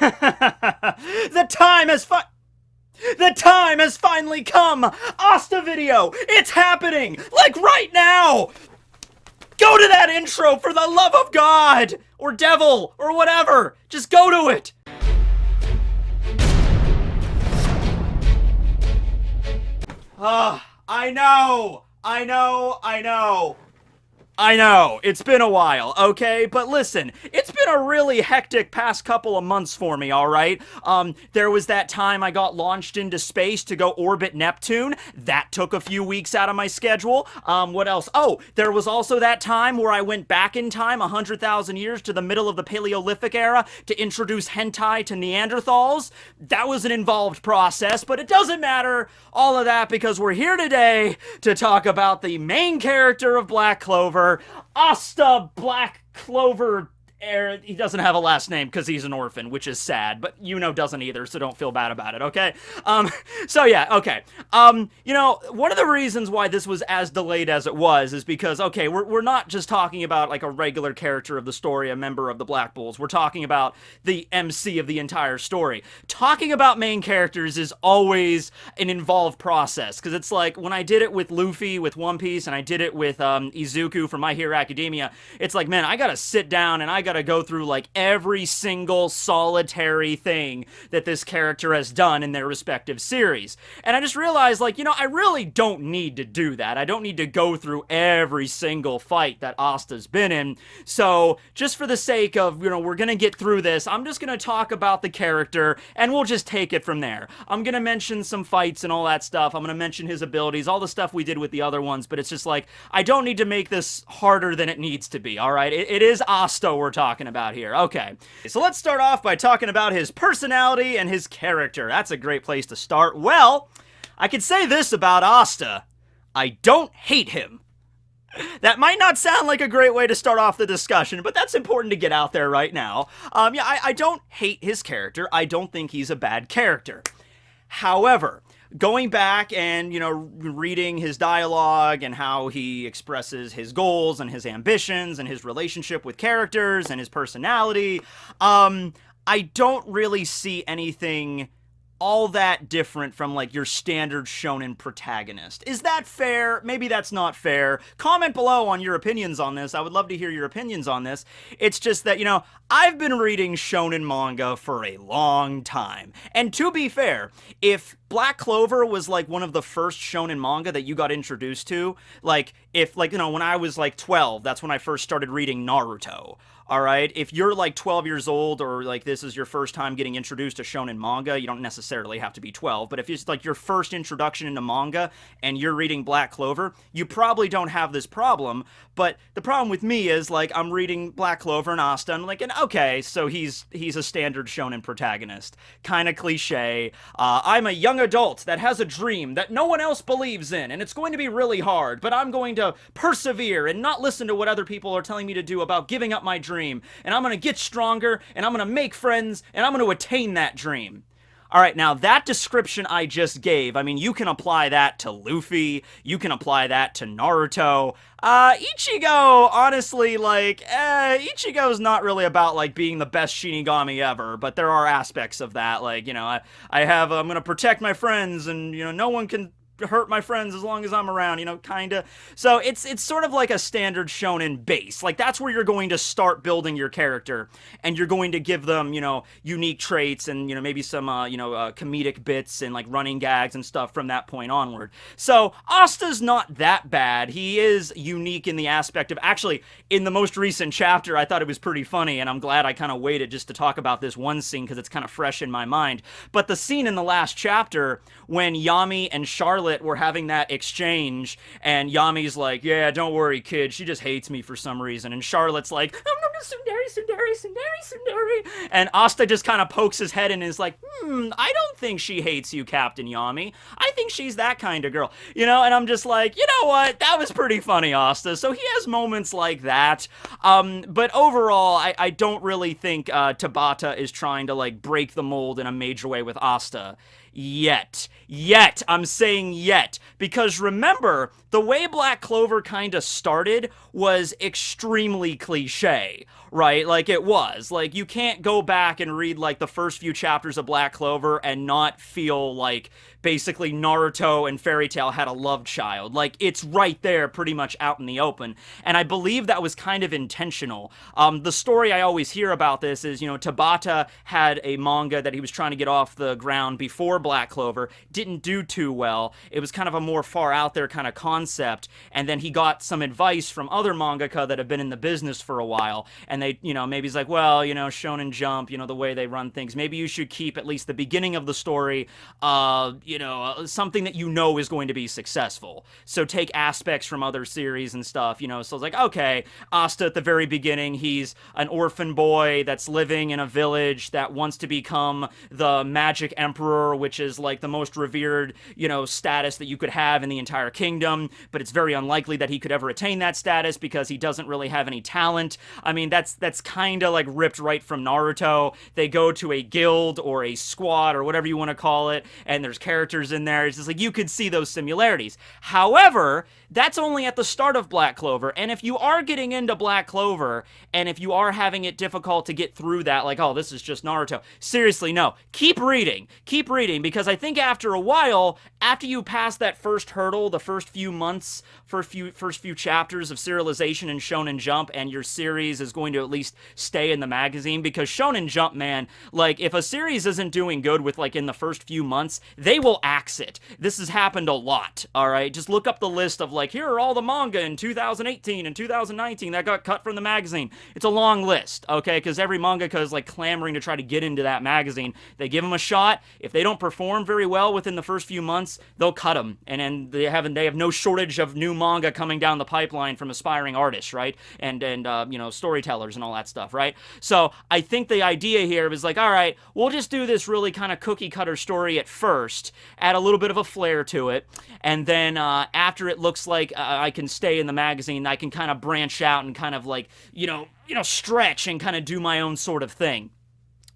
The time has the time has finally come! Asta video! It's happening! Like right now! Go to that intro for the love of God! Or devil, or whatever! Just go to it! I know, it's been a while, okay? But listen, it's been a really hectic past couple of months for me, alright? There was that time I got launched into space to go orbit Neptune. That took a few weeks out of my schedule. What else? Oh, there was also that time where I went back in time 100,000 years to the middle of the Paleolithic era to introduce hentai to Neanderthals. That was an involved process, but it doesn't matter, all of that, because we're here today to talk about the main character of Black Clover, Asta Black Clover. He doesn't have a last name because he's an orphan, which is sad, but doesn't either, so don't feel bad about it, okay? So yeah, okay. One of the reasons why this was as delayed as it was is because, okay, we're not just talking about like a regular character of the story, a member of the Black Bulls. We're talking about the MC of the entire story. Talking about main characters is always an involved process, because it's like when I did it with Luffy with One Piece and I did it with Izuku from My Hero Academia, it's like, man, I gotta sit down and I gotta go through like every single solitary thing that this character has done in their respective series. And I just realized, like, I really don't need to do that. I don't need to go through every single fight that Asta's been in. So just for the sake of, we're gonna get through this, I'm just gonna talk about the character and we'll just take it from there. I'm gonna mention some fights and all that stuff. I'm gonna mention his abilities, all the stuff we did with the other ones, but it's just like, I don't need to make this harder than it needs to be, alright? It is Asta we're talking about here. Okay, so let's start off by talking about his personality and his character. That's a great place to start. Well, I could say this about Asta: I don't hate him. That might not sound like a great way to start off the discussion, but that's important to get out there right now. I don't hate his character. I don't think he's a bad character. However, going back and, reading his dialogue and how he expresses his goals and his ambitions and his relationship with characters and his personality, I don't really see anything all that different from like your standard shonen protagonist. Is that fair? Maybe that's not fair. Comment below on your opinions on this. I would love to hear your opinions on this. It's just that, I've been reading shonen manga for a long time. And to be fair, if Black Clover was like one of the first shonen manga that you got introduced to, like if when I was like 12, that's when I first started reading Naruto. Alright, if you're like 12 years old or like this is your first time getting introduced to shonen manga, you don't necessarily have to be 12, but if it's like your first introduction into manga and you're reading Black Clover, you probably don't have this problem. But the problem with me is like I'm reading Black Clover and Asta and like, okay, so he's a standard shonen protagonist. Kind of cliche. I'm a young adult that has a dream that no one else believes in, and it's going to be really hard, but I'm going to persevere and not listen to what other people are telling me to do about giving up my dream. And I'm gonna get stronger, and I'm gonna make friends, and I'm gonna attain that dream. Alright, now that description I just gave, I mean, you can apply that to Luffy, you can apply that to Naruto. Ichigo, honestly, like, Ichigo's not really about, like, being the best Shinigami ever, but there are aspects of that, like, I'm gonna protect my friends, and, no one can hurt my friends as long as I'm around, kinda. So it's sort of like a standard shonen base. Like, that's where you're going to start building your character, and you're going to give them, unique traits and, maybe some, comedic bits and, like, running gags and stuff from that point onward. So, Asta's not that bad. He is unique in the aspect of, actually, in the most recent chapter, I thought it was pretty funny, and I'm glad I kind of waited just to talk about this one scene, because it's kind of fresh in my mind. But the scene in the last chapter, when Yami and Charlotte were having that exchange, and Yami's like, yeah, don't worry, kid, she just hates me for some reason, and Charlotte's like, Sundari, and Asta just kind of pokes his head in and is like, I don't think she hates you, Captain Yami. I think she's that kind of girl, and I'm just like, you know what, that was pretty funny, Asta. So he has moments like that, but overall, I don't really think Tabata is trying to, like, break the mold in a major way with Asta. Yet. Yet. I'm saying yet. Because remember, the way Black Clover kind of started was extremely cliche, right? Like, it was. Like, you can't go back and read, like, the first few chapters of Black Clover and not feel like basically Naruto and Fairy Tail had a love child. Like, it's right there pretty much out in the open. And I believe that was kind of intentional. The story I always hear about this is, Tabata had a manga that he was trying to get off the ground before Black Clover, didn't do too well. It was kind of a more far out there kind of concept, and then he got some advice from other mangaka that have been in the business for a while, and they, maybe he's like, well, Shonen Jump, the way they run things, maybe you should keep at least the beginning of the story, something that is going to be successful. So take aspects from other series and stuff, so it's like, okay, Asta at the very beginning, he's an orphan boy that's living in a village that wants to become the magic emperor, which is like the most revered, status that you could have in the entire kingdom, but it's very unlikely that he could ever attain that status because he doesn't really have any talent. I mean, that's kind of like ripped right from Naruto. They go to a guild or a squad or whatever you want to call it, and there's characters in there. It's just like you could see those similarities. However, that's only at the start of Black Clover, and if you are getting into Black Clover, and if you are having it difficult to get through that, like, oh, this is just Naruto, seriously, no. Keep reading, because I think after a while, after you pass that first hurdle, the first few months, first few chapters of serialization in Shonen Jump, and your series is going to at least stay in the magazine, because Shonen Jump, man, like, if a series isn't doing good with, like, in the first few months, they will axe it. This has happened a lot, alright? Just look up the list of, like, here are all the manga in 2018 and 2019 that got cut from the magazine. It's a long list, okay? Because every mangaka is, like, clamoring to try to get into that magazine. They give them a shot. If they don't perform very well within the first few months, they'll cut them. And then they have no shortage of new manga coming down the pipeline from aspiring artists, right? And storytellers and all that stuff, right? So I think the idea here is like, all right, we'll just do this really kind of cookie cutter story at first, add a little bit of a flair to it, and then after it looks like I can stay in the magazine, I can kind of branch out and kind of like, stretch and kind of do my own sort of thing.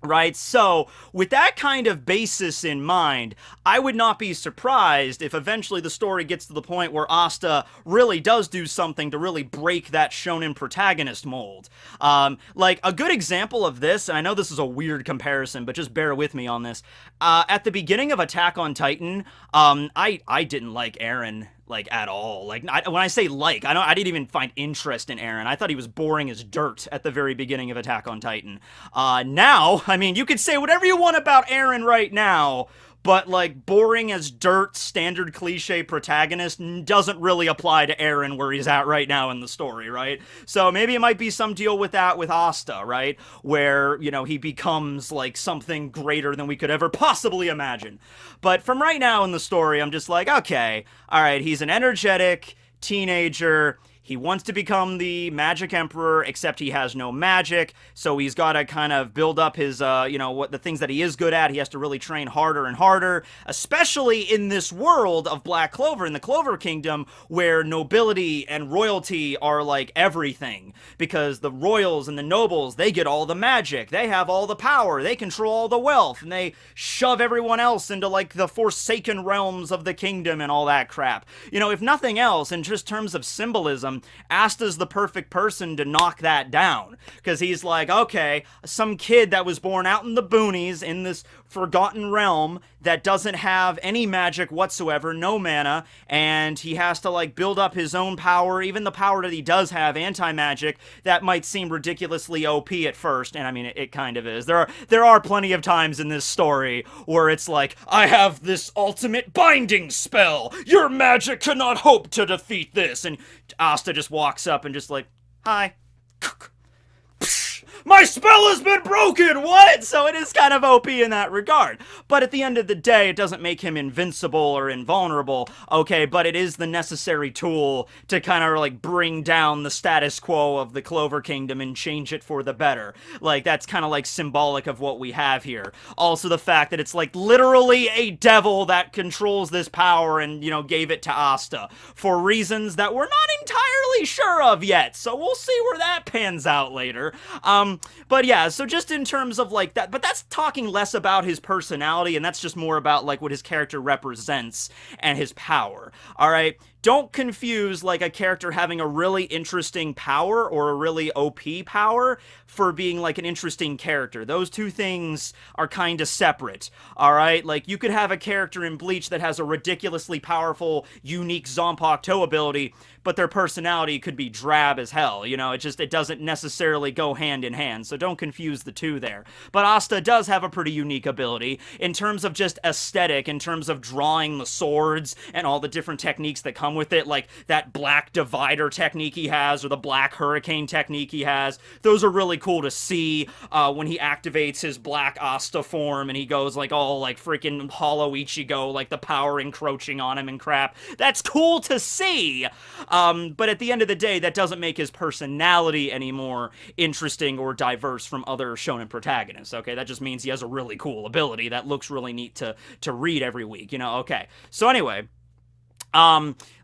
Right? So, with that kind of basis in mind, I would not be surprised if eventually the story gets to the point where Asta really does do something to really break that shonen protagonist mold. Like, a good example of this, and I know this is a weird comparison, but just bear with me on this. At the beginning of Attack on Titan, I didn't like Eren, like, at all. Like, when I say like, I didn't even find interest in Eren. I thought he was boring as dirt at the very beginning of Attack on Titan. Now, I mean, you could say whatever you want about Eren right now, but, like, boring as dirt, standard cliche protagonist doesn't really apply to Eren where he's at right now in the story, right? So maybe it might be some deal with that with Asta, right? Where, he becomes, like, something greater than we could ever possibly imagine. But from right now in the story, I'm just like, okay, all right, he's an energetic teenager. He wants to become the magic emperor, except he has no magic, so he's got to kind of build up his, what the things that he is good at. He has to really train harder and harder, especially in this world of Black Clover, in the Clover Kingdom, where nobility and royalty are, like, everything. Because the royals and the nobles, they get all the magic, they have all the power, they control all the wealth, and they shove everyone else into, like, the forsaken realms of the kingdom and all that crap. If nothing else, in just terms of symbolism, Asta's the perfect person to knock that down, because he's like, okay, some kid that was born out in the boonies in this forgotten realm that doesn't have any magic whatsoever, no mana, and he has to, like, build up his own power, even the power that he does have, anti-magic, that might seem ridiculously OP at first, and I mean, it kind of is. There are plenty of times in this story where it's like, I have this ultimate binding spell, your magic cannot hope to defeat this, and Asta just walks up and just like, hi. My spell has been broken! What? So it is kind of OP in that regard. But at the end of the day, it doesn't make him invincible or invulnerable, okay, but it is the necessary tool to kind of, like, bring down the status quo of the Clover Kingdom and change it for the better. Like, that's kind of, like, symbolic of what we have here. Also the fact that it's, like, literally a devil that controls this power and, gave it to Asta for reasons that we're not entirely sure of yet. So we'll see where that pans out later. But yeah, so just in terms of like that, but that's talking less about his personality, and that's just more about like what his character represents and his power. All right. Don't confuse like a character having a really interesting power or a really OP power for being like an interesting character. Those two things are kind of separate. All right, like you could have a character in Bleach that has a ridiculously powerful, unique Zanpakuto ability, but their personality could be drab as hell. You know, it doesn't necessarily go hand in hand. So don't confuse the two there. But Asta does have a pretty unique ability in terms of just aesthetic, in terms of drawing the swords and all the different techniques that come with it, like that black divider technique he has or the black hurricane technique he has. Those are really cool to see when he activates his black Asta form and he goes like all like freaking hollow Ichigo, like the power encroaching on him and crap. That's cool to see. But at the end of the day, that doesn't make his personality any more interesting or diverse from other shonen protagonists, okay? That just means he has a really cool ability that looks really neat to read every week, you know? Okay, so anyway,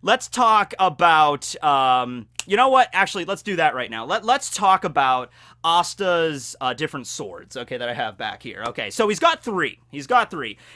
let's talk about, you know what? Actually, let's do that right now. Let's talk about Asta's different swords, okay, that I have back here. Okay, so he's got three.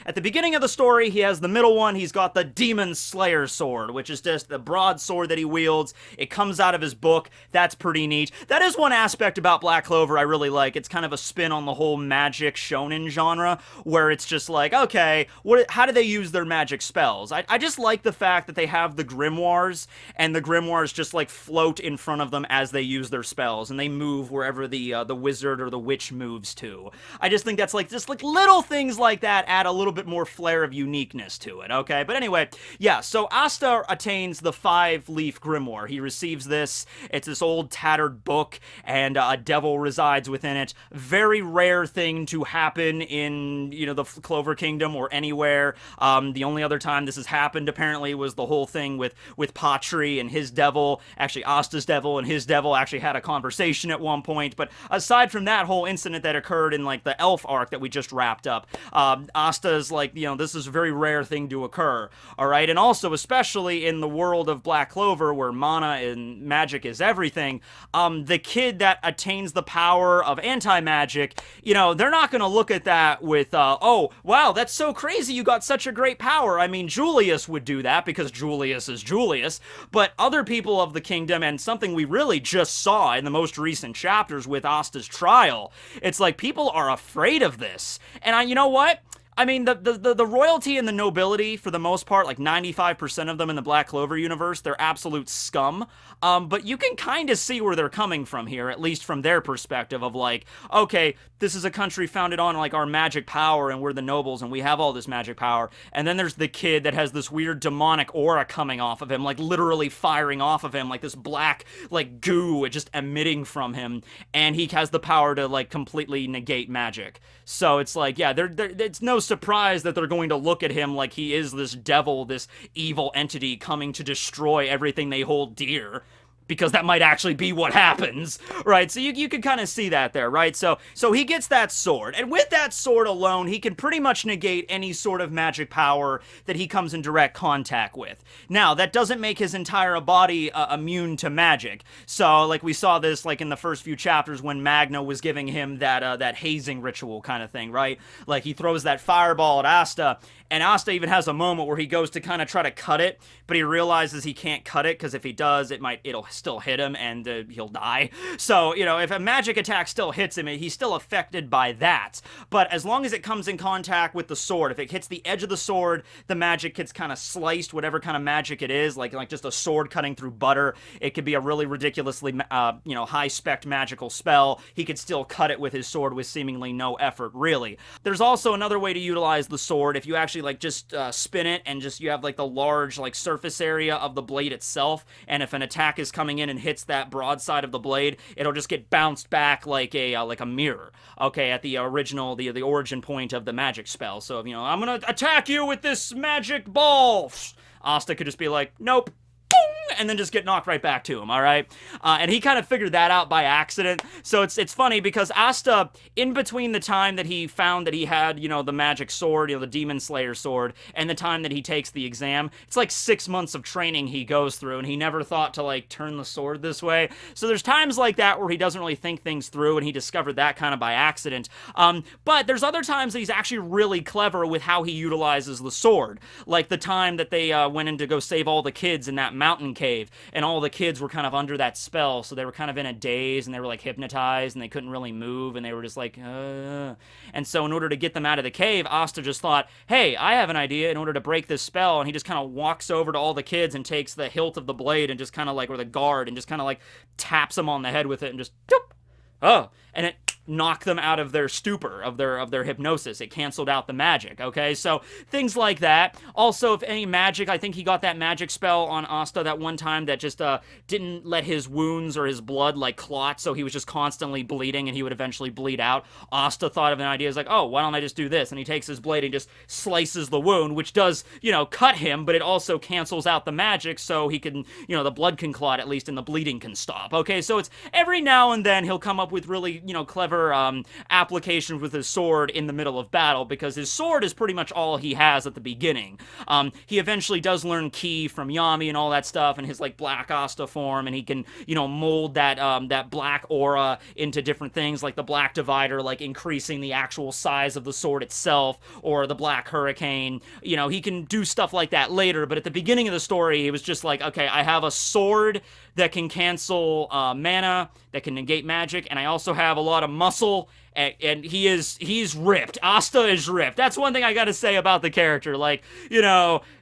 At the beginning of the story, he has the middle one. He's got the Demon Slayer sword, which is just the broad sword that he wields. It comes out of his book. That's pretty neat. That is one aspect about Black Clover I really like. It's kind of a spin on the whole magic shonen genre, where it's just like, okay, how do they use their magic spells? I just like the fact that they have the grimoires, and the grimoires just like float in front of them as they use their spells, and they move wherever the wizard or the witch moves to. I just think that's like just like little things like that add a little bit more flair of uniqueness to it, okay? But anyway, yeah, so Asta attains the 5-leaf grimoire. He receives this. It's this old tattered book, and a devil resides within it. Very rare thing to happen in, you know, the Clover Kingdom or anywhere. The only other time this has happened, apparently, was the whole thing with Patri and his devil. Actually, Asta's devil and his devil actually had a conversation at one point. But aside from that whole incident that occurred in like the elf arc that we just wrapped up, Asta's like, you know, this is a very rare thing to occur. All right, and also especially in the world of Black Clover, where mana and magic is everything, the kid that attains the power of anti-magic, you know, they're not going to look at that with, oh, wow, that's so crazy, you got such a great power. I mean, Julius would do that because Julius is Julius, but other people of the kingdom, and something we really just saw in the most recent chapters with Asta's trial, it's like people are afraid of this. And you know what? I mean, the royalty and the nobility, for the most part, like 95% of them in the Black Clover universe, they're absolute scum. But you can kind of see where they're coming from here, at least from their perspective of like, okay, this is a country founded on like our magic power and we're the nobles and we have all this magic power. And then there's the kid that has this weird demonic aura coming off of him, like literally firing off of him, like this black, like goo just emitting from him. And he has the power to like completely negate magic. So it's like, yeah, it's no surprise that they're going to look at him like he is this devil, this evil entity coming to destroy everything they hold dear. Because that might actually be what happens, right? So you can kind of see that there, right? So he gets that sword, and with that sword alone, he can pretty much negate any sort of magic power that he comes in direct contact with. Now, that doesn't make his entire body immune to magic. So, like we saw this, like in the first few chapters when Magna was giving him that hazing ritual kind of thing, right? Like he throws that fireball at Asta, and Asta even has a moment where he goes to kind of try to cut it, but he realizes he can't cut it because if he does, it'll still hit him and he'll die. So, you know, if a magic attack still hits him, he's still affected by that. But as long as it comes in contact with the sword, if it hits the edge of the sword, the magic gets kind of sliced, whatever kind of magic it is, like just a sword cutting through butter. It could be a really ridiculously, you know, high-spec magical spell. He could still cut it with his sword with seemingly no effort, really. There's also another way to utilize the sword. If you actually like just spin it and just you have like the large like surface area of the blade itself, and if an attack is coming in and hits that broadside of the blade, it'll just get bounced back like a mirror, okay, at the original, the origin point of the magic spell. So, you know, I'm gonna attack you with this magic ball, Asta could just be like, nope, and then just get knocked right back to him, all right? And he kind of figured that out by accident. So it's funny because Asta, in between the time that he found that he had, the magic sword, the Demon Slayer sword, and the time that he takes the exam, it's like 6 months of training he goes through, and he never thought to, like, turn the sword this way. So there's times like that where he doesn't really think things through, and he discovered that kind of by accident. But there's other times that he's actually really clever with how he utilizes the sword. Like the time that they went in to go save all the kids in that mountain cave, and all the kids were kind of under that spell, so they were kind of in a daze, and they were like hypnotized, and they couldn't really move, and they were just like, And so in order to get them out of the cave, Asta just thought, hey, I have an idea in order to break this spell, and he just kind of walks over to all the kids and takes the hilt of the blade and just kind of like, or the guard, and just kind of like taps them on the head with it and just, doop, and it knocked them out of their stupor, of their hypnosis. It canceled out the magic, okay? So things like that. Also, if any magic, I think he got that magic spell on Asta that one time that just didn't let his wounds or his blood like clot, so he was just constantly bleeding and he would eventually bleed out. Asta thought of an idea, is like, oh, why don't I just do this? And he takes his blade and just slices the wound, which does, cut him, but it also cancels out the magic, so he can, the blood can clot at least and the bleeding can stop, okay? So it's every now and then he'll come up with really, clever applications with his sword in the middle of battle, because his sword is pretty much all he has at the beginning. He eventually does learn ki from Yami and all that stuff, and his like black Asta form, and he can mold that black aura into different things, like the black divider, like increasing the actual size of the sword itself, or the black hurricane. He can do stuff like that later, but at the beginning of the story he was just like, okay, I have a sword that can cancel mana, that can negate magic, and I also have a lot of muscle, and he's ripped. Asta is ripped. That's one thing I gotta say about the character. Like, Naruto,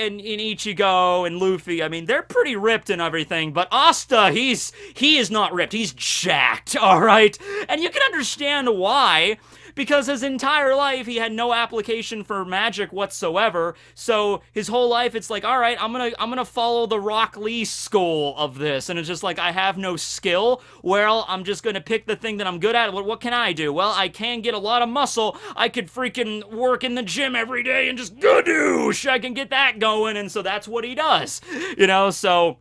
and Ichigo, and Luffy, I mean, they're pretty ripped and everything, but Asta, he is not ripped. He's jacked, alright? And you can understand why, because his entire life he had no application for magic whatsoever, so his whole life it's like, alright, I'm gonna follow the Rock Lee school of this, and it's just like, I have no skill, well, I'm just gonna pick the thing that I'm good at. What can I do? Well, I can get a lot of muscle. I could freaking work in the gym every day and just gadoosh, I can get that going, and so that's what he does, so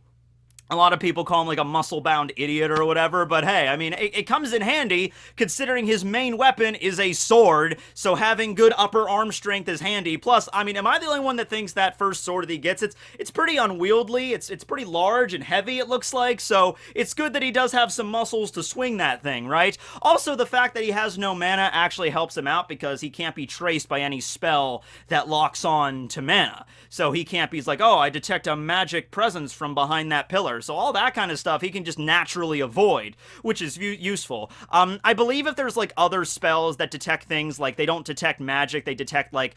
a lot of people call him like a muscle-bound idiot or whatever, but hey, I mean, it comes in handy considering his main weapon is a sword, so having good upper arm strength is handy. Plus, I mean, am I the only one that thinks that first sword that he gets, it's pretty unwieldy, it's pretty large and heavy, it looks like, so it's good that he does have some muscles to swing that thing, right? Also, the fact that he has no mana actually helps him out because he can't be traced by any spell that locks on to mana. So he can't be, he's like, oh, I detect a magic presence from behind that pillar. So all that kind of stuff he can just naturally avoid, which is useful. I believe if there's like other spells that detect things, like they don't detect magic, they detect like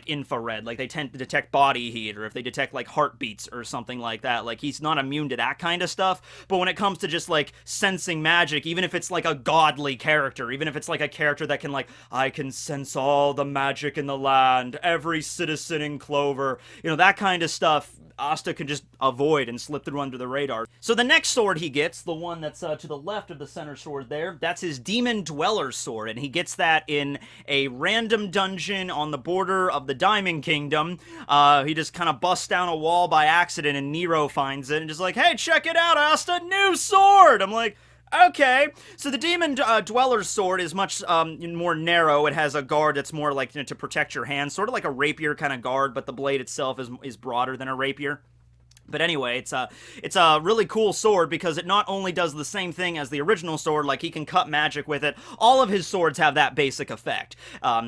infrared, like they tend to detect body heat, or if they detect like heartbeats or something like that. Like he's not immune to that kind of stuff. But when it comes to just like sensing magic, even if it's like a godly character, even if it's like a character that can like, I can sense all the magic in the land, every citizen in Clover, that kind of stuff, Asta can just avoid and slip through under the radar. So the next sword he gets, the one that's to the left of the center sword there, that's his Demon Dweller sword, and he gets that in a random dungeon on the border of the Diamond Kingdom. He just kind of busts down a wall by accident, and Nero finds it and just like, hey, check it out, Asta, new sword! I'm like, okay, so the Demon Dweller's sword is much more narrow. It has a guard that's more like, to protect your hands, sort of like a rapier kind of guard, but the blade itself is broader than a rapier. But anyway, it's a really cool sword because it not only does the same thing as the original sword, like he can cut magic with it. All of his swords have that basic effect.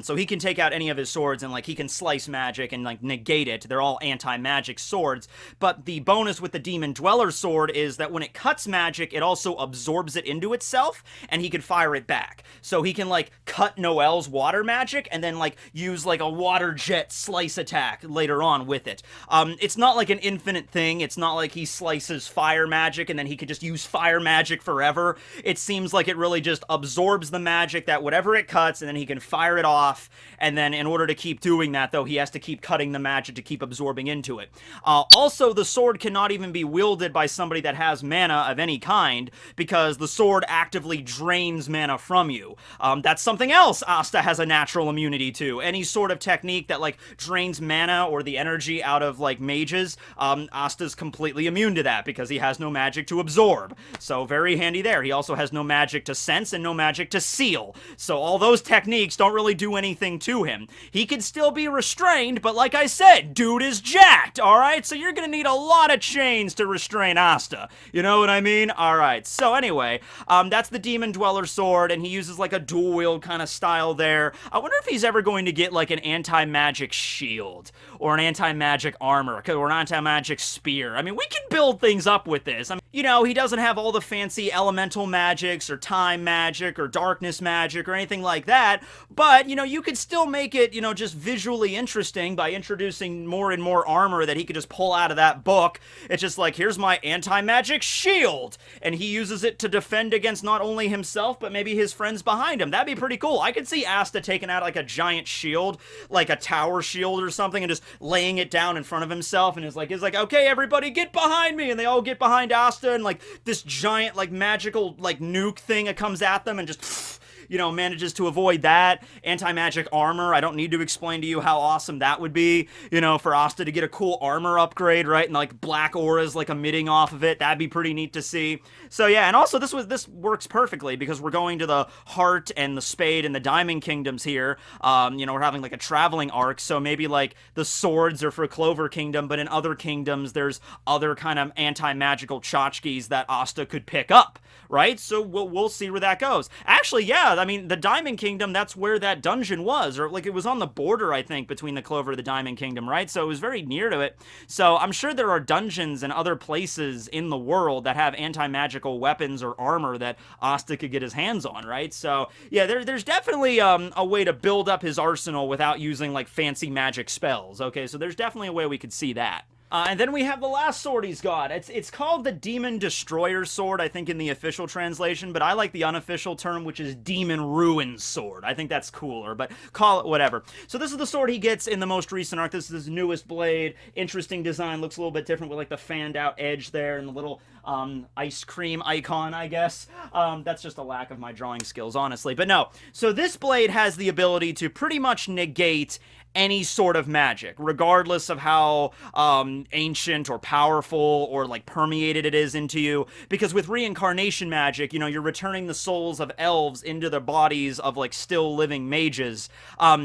So he can take out any of his swords and like he can slice magic and like negate it. They're all anti-magic swords. But the bonus with the Demon Dweller sword is that when it cuts magic, it also absorbs it into itself and he can fire it back. So he can like cut Noelle's water magic and then like use like a water jet slice attack later on with it. It's not like an infinite thing. It's not like he slices fire magic and then he could just use fire magic forever. It seems like it really just absorbs the magic, that whatever it cuts, and then he can fire it off, and then in order to keep doing that, though, he has to keep cutting the magic to keep absorbing into it. Also, the sword cannot even be wielded by somebody that has mana of any kind, because the sword actively drains mana from you. That's something else Asta has a natural immunity to. Any sort of technique that, like, drains mana or the energy out of, like, mages, Asta Asta's completely immune to that because he has no magic to absorb. So very handy there. He also has no magic to sense and no magic to seal. So all those techniques don't really do anything to him. He can still be restrained, but like I said, dude is jacked, alright? So you're gonna need a lot of chains to restrain Asta. You know what I mean? Alright, so anyway, that's the Demon Dweller sword, and he uses like a dual wield kind of style there. I wonder if he's ever going to get like an anti-magic shield, or an anti-magic armor, or an anti-magic spear. I mean, we can build things up with this. I mean, you know, he doesn't have all the fancy elemental magics, or time magic, or darkness magic, or anything like that, but, you know, you could still make it, you know, just visually interesting by introducing more and more armor that he could just pull out of that book. It's just like, here's my anti-magic shield, and he uses it to defend against not only himself, but maybe his friends behind him. That'd be pretty cool. I could see Asta taking out like a giant shield, like a tower shield or something, and just laying it down in front of himself, and is like, okay, everybody get behind me, and they all get behind Asta, and like this giant like magical like nuke thing that comes at them and just, you know, manages to avoid that. Anti-magic armor, I don't need to explain to you how awesome that would be, you know, for Asta to get a cool armor upgrade, right? And like black auras like emitting off of it. That'd be pretty neat to see. So yeah, and also this works perfectly because we're going to the Heart and the Spade and the Diamond Kingdoms here. You know, we're having like a traveling arc, so maybe like the swords are for Clover Kingdom, but in other kingdoms there's other kind of anti-magical tchotchkes that Asta could pick up, right? So we'll see where that goes. Actually, yeah, I mean, the Diamond Kingdom, that's where that dungeon was, or like it was on the border, I think, between the Clover and the Diamond Kingdom, right? So it was very near to it. So I'm sure there are dungeons and other places in the world that have anti-magical weapons or armor that Asta could get his hands on, right? So yeah, there's definitely a way to build up his arsenal without using like fancy magic spells, okay? So there's definitely a way we could see that. And then we have the last sword he's got. It's called the Demon Destroyer Sword, I think, in the official translation, but I like the unofficial term, which is Demon Ruin Sword. I think that's cooler, but call it whatever. So this is the sword he gets in the most recent arc. This is his newest blade. Interesting design. Looks a little bit different with, like, the fanned-out edge there and the little ice cream icon, I guess. That's just a lack of my drawing skills, honestly. But no. So this blade has the ability to pretty much negate any sort of magic, regardless of how ancient or powerful or like permeated it is into you, because with reincarnation magic, you know, you're returning the souls of elves into the bodies of like still living mages.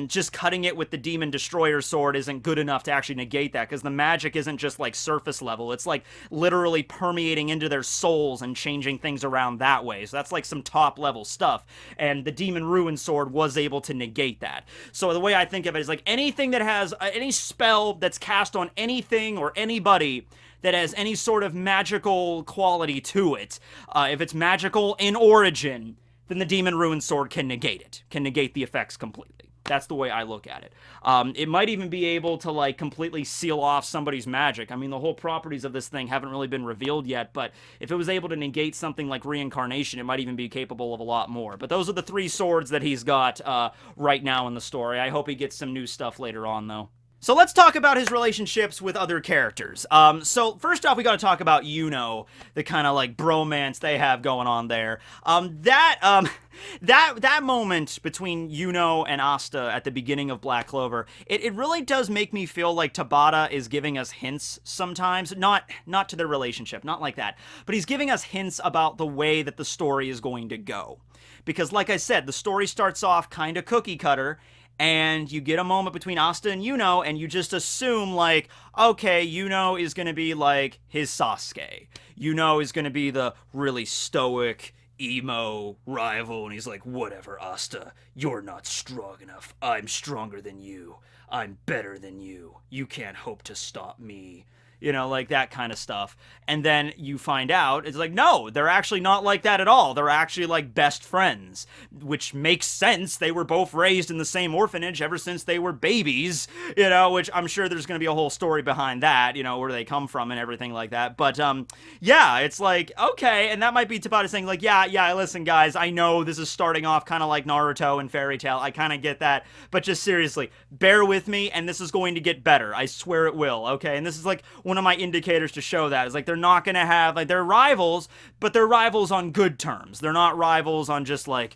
Just cutting it with the Demon Destroyer sword isn't good enough to actually negate that, because the magic isn't just like surface level, it's like literally permeating into their souls and changing things around that way. So that's like some top level stuff, and the Demon Ruin sword was able to negate that. So the way I think of it is like anything that has any spell that's cast on anything or anybody that has any sort of magical quality to it, if it's magical in origin, then the Demon Ruin sword can negate it, can negate the effects completely. That's the way I look at it. It might even be able to, like, completely seal off somebody's magic. I mean, the whole properties of this thing haven't really been revealed yet, but if it was able to negate something like reincarnation, it might even be capable of a lot more. But those are the three swords that he's got right now in the story. I hope he gets some new stuff later on, though. So let's talk about his relationships with other characters. So first off, we got to talk about Yuno, the kind of like bromance they have going on there. That moment between Yuno and Asta at the beginning of Black Clover, it really does make me feel like Tabata is giving us hints sometimes, not to their relationship, not like that, but he's giving us hints about the way that the story is going to go. Because like I said, the story starts off kind of cookie cutter, and you get a moment between Asta and Yuno, and you just assume, like, okay, Yuno is going to be, like, his Sasuke. Yuno is going to be the really stoic, emo rival, and he's like, whatever, Asta, you're not strong enough. I'm stronger than you. I'm better than you. You can't hope to stop me. You know, like that kind of stuff. And then you find out, it's like, no, they're actually not like that at all. They're actually like best friends, which makes sense. They were both raised in the same orphanage ever since they were babies, you know, which I'm sure there's going to be a whole story behind that, you know, where they come from and everything like that. But, yeah, it's like, okay, and that might be Tabata saying like, yeah, listen, guys, I know this is starting off kind of like Naruto and Fairy Tail. I kind of get that, but just seriously, bear with me, and this is going to get better. I swear it will, okay? And this is like one one of my indicators to show that is like they're not gonna have like they're rivals, but they're rivals on good terms. They're not rivals on just like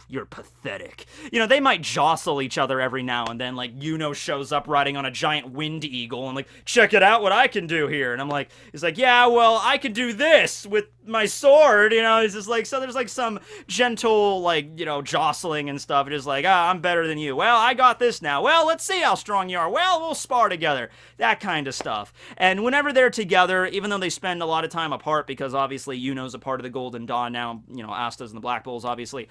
you're pathetic. You know, they might jostle each other every now and then. Like shows up riding on a giant wind eagle and like, check it out what I can do here. And I'm like, he's like, yeah, well, I can do this with my sword. It's just like, so there's like some gentle like jostling and stuff. It is like, I'm better than you. Well, I got this now. Well, let's see how strong you are. Well, we'll spar together. That kind of stuff. And whenever they're together, even though they spend a lot of time apart, because obviously Yuno's a part of the Golden Dawn now, Asta's and the Black Bulls, obviously.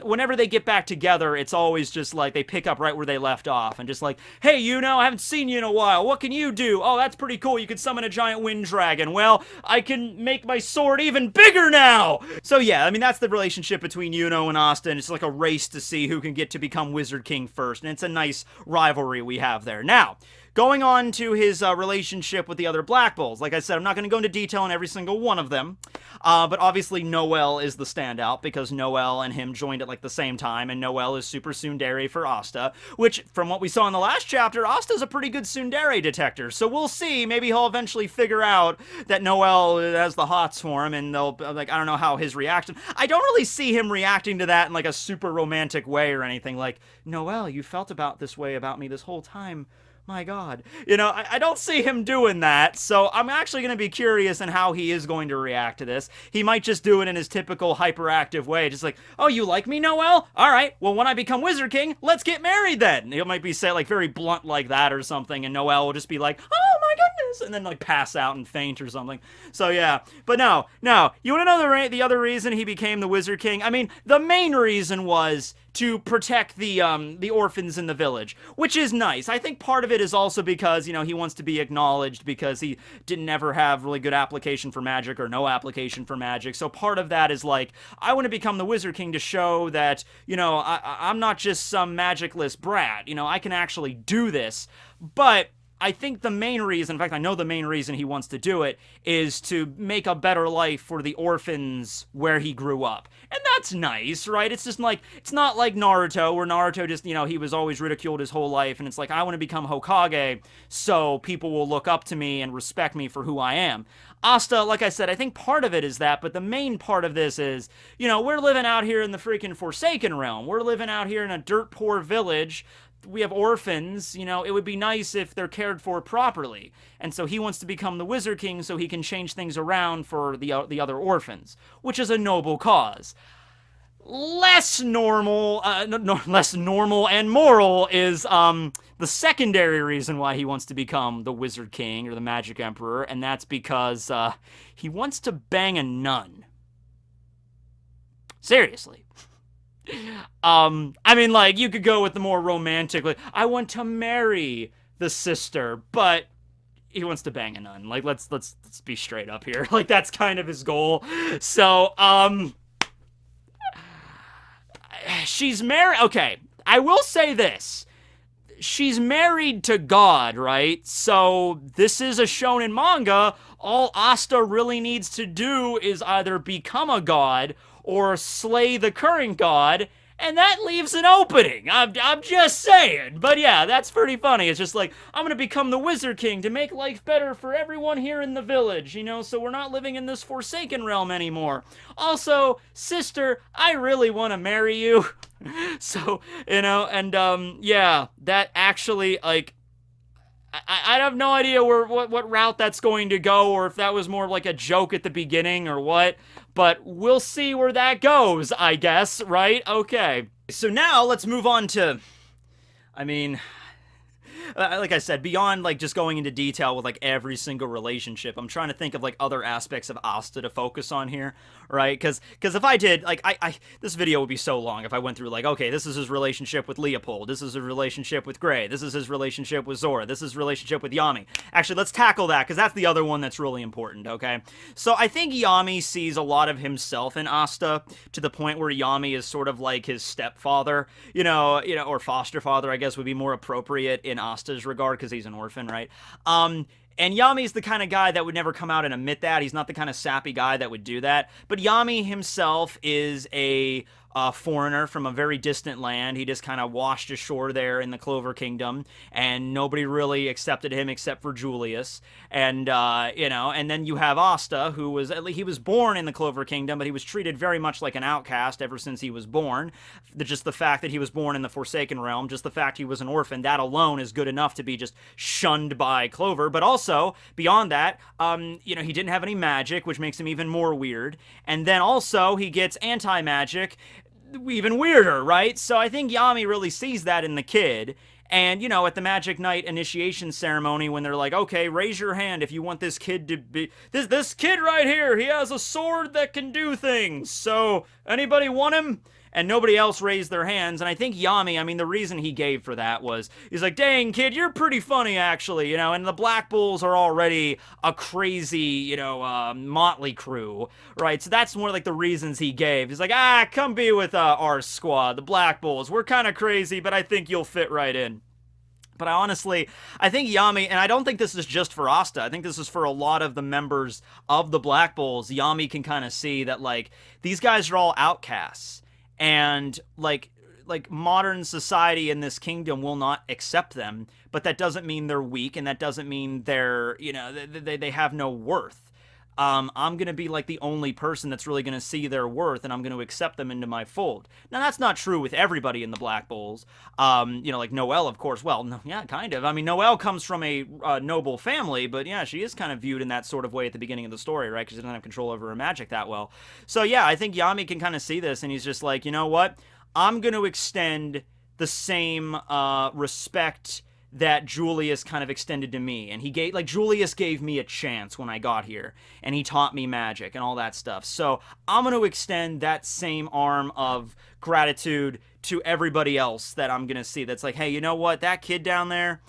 Whenever they get back together, it's always just like they pick up right where they left off and just like, hey, I haven't seen you in a while. What can you do? Oh, that's pretty cool. You can summon a giant wind dragon. Well, I can make my sword even bigger now. So yeah, I mean, that's the relationship between Yuno and Asta, and it's like a race to see who can get to become Wizard King first, and it's a nice rivalry we have there. Now, going on to his relationship with the other Black Bulls. Like I said, I'm not going to go into detail on every single one of them. But obviously Noelle is the standout because Noelle and him joined at like the same time, and Noelle is super tsundere for Asta, which from what we saw in the last chapter, Asta's a pretty good tsundere detector. So we'll see. Maybe he'll eventually figure out that Noelle has the hots for him, and they'll like, I don't know how his reaction. I don't really see him reacting to that in like a super romantic way or anything like, Noelle, you felt this way about me this whole time. My God. I don't see him doing that, so I'm actually going to be curious in how he is going to react to this. He might just do it in his typical hyperactive way, just like, oh, you like me, Noelle? All right, well, when I become Wizard King, let's get married then. He might be say like very blunt like that or something, and Noelle will just be like, oh my goodness, and then like pass out and faint or something. So yeah, but no, you want to know the other reason he became the Wizard King? I mean, the main reason was to protect the orphans in the village, which is nice. I think part of it is also because, he wants to be acknowledged because he didn't ever have really good application for magic or no application for magic. So part of that is like, I want to become the Wizard King to show that, I'm not just some magicless brat. I can actually do this. But I think the main reason, in fact, I know the main reason he wants to do it is to make a better life for the orphans where he grew up. And that's nice, right? It's just like, it's not like Naruto, where Naruto just, he was always ridiculed his whole life, and it's like, I want to become Hokage so people will look up to me and respect me for who I am. Asta, like I said, I think part of it is that, but the main part of this is, we're living out here in the freaking Forsaken realm. We're living out here in a dirt poor village. We have orphans, it would be nice if they're cared for properly. And so he wants to become the Wizard King so he can change things around for the other orphans, which is a noble cause. Less normal and moral is the secondary reason why he wants to become the Wizard King or the Magic Emperor, and that's because he wants to bang a nun. Seriously. I mean, like, you could go with the more romantic, like, I want to marry the sister, but he wants to bang a nun. Like, let's be straight up here. Like, that's kind of his goal. So, she's married. Okay, I will say this. She's married to God, right? So, this is a shonen manga. All Asta really needs to do is either become a god or slay the current god, and that leaves an opening. I'm just saying. But yeah, that's pretty funny. It's just like, I'm gonna become the Wizard King to make life better for everyone here in the village, so we're not living in this Forsaken realm anymore. Also, sister, I really want to marry you. So, yeah, that actually, like, I have no idea what route that's going to go, or if that was more like a joke at the beginning or what, but we'll see where that goes, I guess, right? Okay. So now let's move on to, like I said, beyond like just going into detail with like every single relationship, I'm trying to think of like other aspects of Asta to focus on here, right? Because if I did, like, this video would be so long if I went through like, okay, this is his relationship with Leopold, this is his relationship with Gray, this is his relationship with Zora, this is his relationship with Yami. Actually, let's tackle that, because that's the other one that's really important, okay? So I think Yami sees a lot of himself in Asta, to the point where Yami is sort of like his stepfather, or foster father, I guess would be more appropriate in Asta's regard, because he's an orphan, right? And Yami's the kind of guy that would never come out and admit that. He's not the kind of sappy guy that would do that. But Yami himself is a foreigner from a very distant land. He just kind of washed ashore there in the Clover Kingdom, and nobody really accepted him except for Julius. And and then you have Asta, who was he was born in the Clover Kingdom, but he was treated very much like an outcast ever since he was born. Just the fact that he was born in the Forsaken Realm, just the fact he was an orphan, that alone is good enough to be just shunned by Clover. But also beyond that, he didn't have any magic, which makes him even more weird. And then also he gets anti-magic, even weirder, right? So I think Yami really sees that in the kid. And, at the Magic Night initiation ceremony, when they're like, okay, raise your hand if you want this kid to be... This kid right here, he has a sword that can do things. So, anybody want him? And nobody else raised their hands. And I think Yami, the reason he gave for that was, he's like, dang, kid, you're pretty funny, actually, and the Black Bulls are already a crazy, motley crew, right? So that's one of, the reasons he gave. He's like, come be with our squad, the Black Bulls. We're kind of crazy, but I think you'll fit right in. But I think Yami, and I don't think this is just for Asta, I think this is for a lot of the members of the Black Bulls. Yami can kind of see that, these guys are all outcasts. And modern society in this kingdom will not accept them, but that doesn't mean they're weak, and that doesn't mean they're, they have no worth. I'm going to be the only person that's really going to see their worth, and I'm going to accept them into my fold. Now, that's not true with everybody in the Black Bulls. Noelle, of course. Well, no, yeah, kind of. Noelle comes from a noble family, but yeah, she is kind of viewed in that sort of way at the beginning of the story, right? Because she doesn't have control over her magic that well. So yeah, I think Yami can kind of see this, and he's just like, you know what? I'm going to extend the same respect that Julius kind of extended to me. And Julius gave me a chance when I got here, and he taught me magic and all that stuff. So I'm going to extend that same arm of gratitude to everybody else that I'm going to see. That's like, hey, you know what? That kid down there,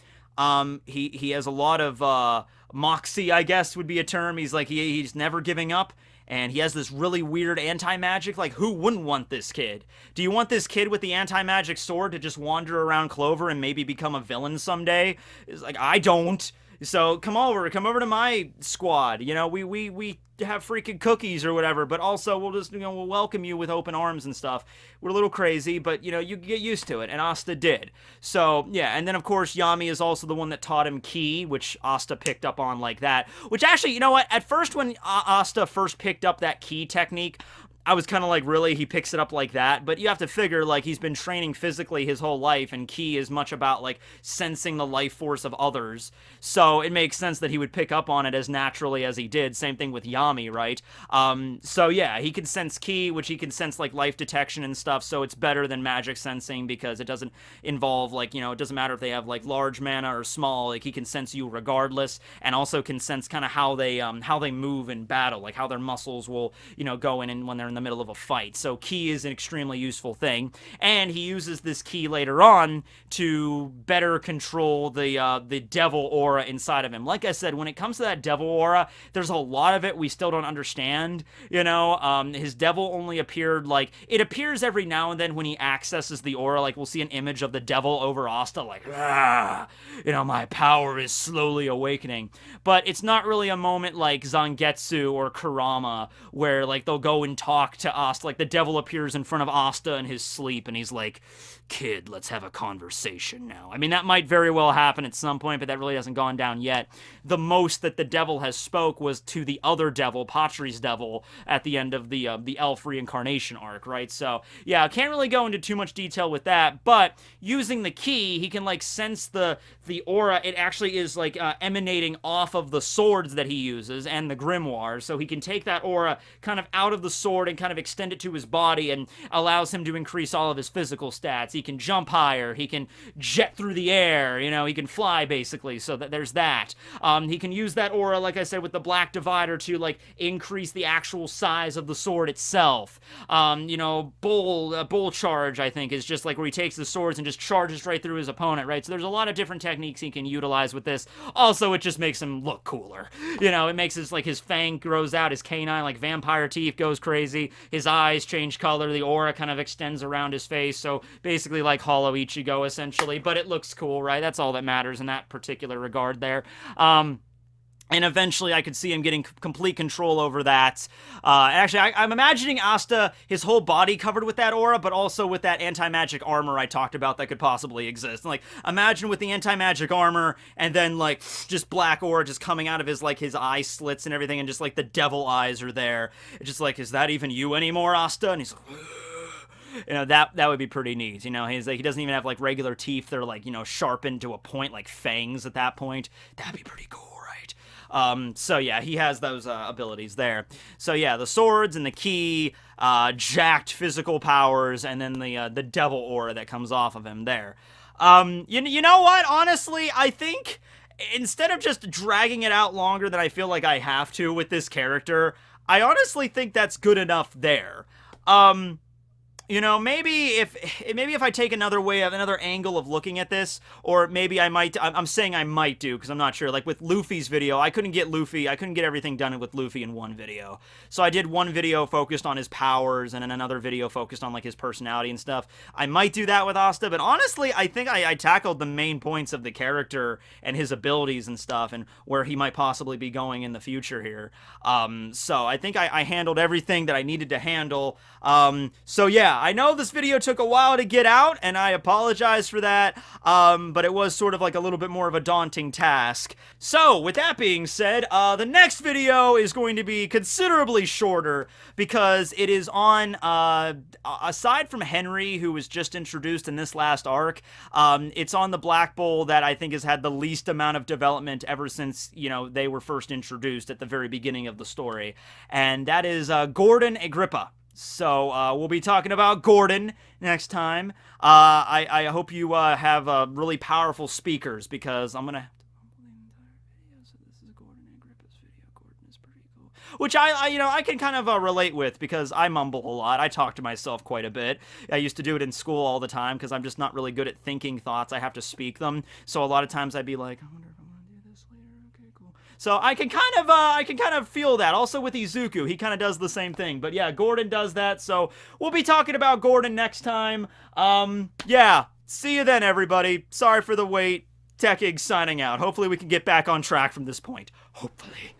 he has a lot of moxie, I guess would be a term. He's he's never giving up. And he has this really weird anti-magic. Who wouldn't want this kid? Do you want this kid with the anti-magic sword to just wander around Clover and maybe become a villain someday? It's I don't. So come over to my squad. We have freaking cookies or whatever, but also we'll just, we'll welcome you with open arms and stuff. We're a little crazy, but you get used to it, and Asta did. So yeah, and then of course Yami is also the one that taught him ki, which Asta picked up on like that. Which actually, you know what? At first when Asta first picked up that ki technique, I was kind of really, he picks it up like that? But you have to figure, he's been training physically his whole life, and ki is much about, sensing the life force of others. So it makes sense that he would pick up on it as naturally as he did. Same thing with Yami, right? So yeah, he can sense ki, which he can sense, life detection and stuff, so it's better than magic sensing because it doesn't involve, it doesn't matter if they have, large mana or small, he can sense you regardless, and also can sense kind of how they move in battle, how their muscles will, go in and when they're in the middle of a fight. So ki is an extremely useful thing, and he uses this ki later on to better control the devil aura inside of him. Like I said, when it comes to that devil aura, there's a lot of it we still don't understand. His devil only appeared it appears every now and then when he accesses the aura. We'll see an image of the devil over Asta, my power is slowly awakening. But it's not really a moment like Zangetsu or Kurama where they'll go and talk to Asta. The devil appears in front of Asta in his sleep, and he's like, kid, let's have a conversation now. that might very well happen at some point, but that really hasn't gone down yet. The most that the devil has spoke was to the other devil, Patri's devil, at the end of the elf reincarnation arc, right? So, yeah, I can't really go into too much detail with that, but using the ki, he can, sense the aura. It actually is, emanating off of the swords that he uses and the grimoire, so he can take that aura kind of out of the sword and kind of extend it to his body, and allows him to increase all of his physical stats. He can jump higher, he can jet through the air, he can fly, basically, so that there's that. He can use that aura, like I said, with the black divider to, increase the actual size of the sword itself. Bull charge, I think, is just, where he takes the swords and just charges right through his opponent, right? So there's a lot of different techniques he can utilize with this. Also, it just makes him look cooler. It makes his fang grows out, his canine, vampire teeth goes crazy, his eyes change color, the aura kind of extends around his face, so basically like Hollow Ichigo, essentially, but it looks cool, right? That's all that matters in that particular regard there. And eventually I could see him getting complete control over that. Actually, I'm imagining Asta, his whole body covered with that aura, but also with that anti-magic armor I talked about that could possibly exist. And, like, imagine with the anti-magic armor, and then, like, just black aura just coming out of his, like, his eye slits and everything, and just, like, the devil eyes are there. It's just like, is that even you anymore, Asta? And he's like, you know, that would be pretty neat. You know, he's like, he doesn't even have, like, regular teeth. They're, like, you know, sharpened to a point, like fangs at that point. That'd be pretty cool. So yeah, he has those abilities there. So yeah, the swords and the key, jacked physical powers, and then the devil aura that comes off of him there. You know what? Honestly, I think instead of just dragging it out longer than I feel like I have to with this character, I honestly think that's good enough there. You know, maybe if I take another angle of looking at this, or maybe I'm saying I might do, because I'm not sure. Like with Luffy's video, I couldn't get everything done with Luffy in one video. So I did one video focused on his powers, and then another video focused on, like, his personality and stuff. I might do that with Asta, but honestly, I think I tackled the main points of the character and his abilities and stuff, and where he might possibly be going in the future here. So I think I handled everything that I needed to handle. So yeah, I know this video took a while to get out, and I apologize for that, but it was sort of like a little bit more of a daunting task. So, with that being said, the next video is going to be considerably shorter, because it is on, aside from Henry, who was just introduced in this last arc, it's on the Black Bull that I think has had the least amount of development ever since, you know, they were first introduced at the very beginning of the story, and that is Gordon Agrippa. So, we'll be talking about Gordon next time. I hope you have really powerful speakers, because I'm gonna have to the entire video. So this is Gordon Agrippa's video. Gordon is pretty cool. Which I can kind of relate with, because I mumble a lot. I talk to myself quite a bit. I used to do it in school all the time, because I'm just not really good at thinking thoughts. I have to speak them. So a lot of times I'd be like, I wonder if I'm gonna do this later. Okay, cool. So I can kind of feel that. Also with Izuku, he kind of does the same thing. But yeah, Gordon does that. So we'll be talking about Gordon next time. Yeah, see you then, everybody. Sorry for the wait. Tekking signing out. Hopefully we can get back on track from this point. Hopefully.